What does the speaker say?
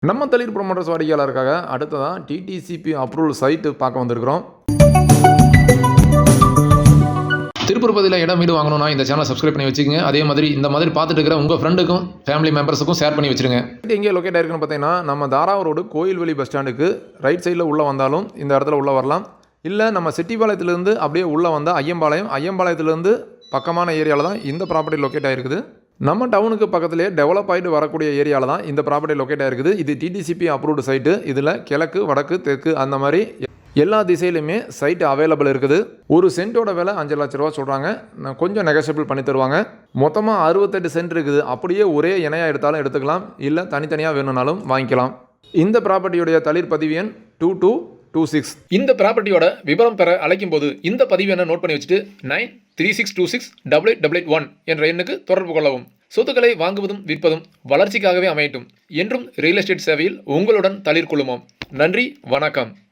நம்ம தளிர் ப்ரொமோட்டர்ஸ் வாடிக்கையாளருக்காக அடுத்ததான் டிடிசிபி அப்ரூவல் சைட்டு பார்க்க வந்திருக்கிறோம். திருப்பதியில் இடம் வீடு வாங்கணும்னா இந்த சேனலை சப்ஸ்கிரைப் பண்ணி வச்சுக்கோங்க. அதே மாதிரி இந்த மாதிரி பார்த்துட்டு இருக்கிற உங்கள் ஃப்ரெண்டுக்கும் ஃபேமிலி மெம்பர்ஸுக்கும் ஷேர் பண்ணி வச்சுருங்க. எங்கே லொக்கேட் ஆயிருக்குன்னு பார்த்தீங்கன்னா நம்ம தாராவூர் ரோடு கோயில்வெளி பஸ் ஸ்டாண்டுக்கு ரைட் சைடில் உள்ளே வந்தாலும் இந்த இடத்துல உள்ளே வரலாம். இல்லை நம்ம செட்டிப்பாளையத்துலேருந்து அப்படியே உள்ளே வந்தால் ஐயம்பாளையத்துலேருந்து பக்கமான ஏரியாவில் தான் இந்த ப்ராப்பர்ட்டி லொக்கேட் ஆகிருக்குது. நம்ம டவுனுக்கு பக்கத்துலேயே டெவலப் ஆகிட்டு வரக்கூடிய ஏரியாவில் தான் இந்த ப்ராப்பர்ட்டி லொக்கேட் ஆகிருக்குது. இது டிடிசிபி அப்ரூவ்டு சைட்டு. இதில் கிழக்கு வடக்கு தெற்கு அந்த மாதிரி எல்லா திசையிலுமே சைட்டு அவைலபிள் இருக்குது. ஒரு சென்ட்டோட விலை 5 லட்ச ரூபா சொல்கிறாங்க. கொஞ்சம் நெகோஷியபிள் பண்ணி தருவாங்க. மொத்தமாக 68 சென்ட் இருக்குது. அப்படியே ஒரே இணையாக எடுத்தாலும் எடுத்துக்கலாம், இல்லை தனித்தனியாக வேணும்னாலும் வாங்கிக்கலாம். இந்த ப்ராப்பர்ட்டியுடைய தளிர் பதிவு எண் 2226. இந்த ப்ராப்பர்ட்டியோட விவரம் பெற அழைக்கும் போது இந்த பதிவு எண்ணை நோட் பண்ணி வச்சுட்டு 9362688881 என்ற எண்ணுக்கு தொடர்பு கொள்ளவும். சொத்துக்களை வாங்குவதும் விற்பதும் வளர்ச்சிக்காகவே அமையட்டும். என்றும் ரியல் எஸ்டேட் சேவையில் உங்களுடன் தளிர் குழுமம். நன்றி, வணக்கம்.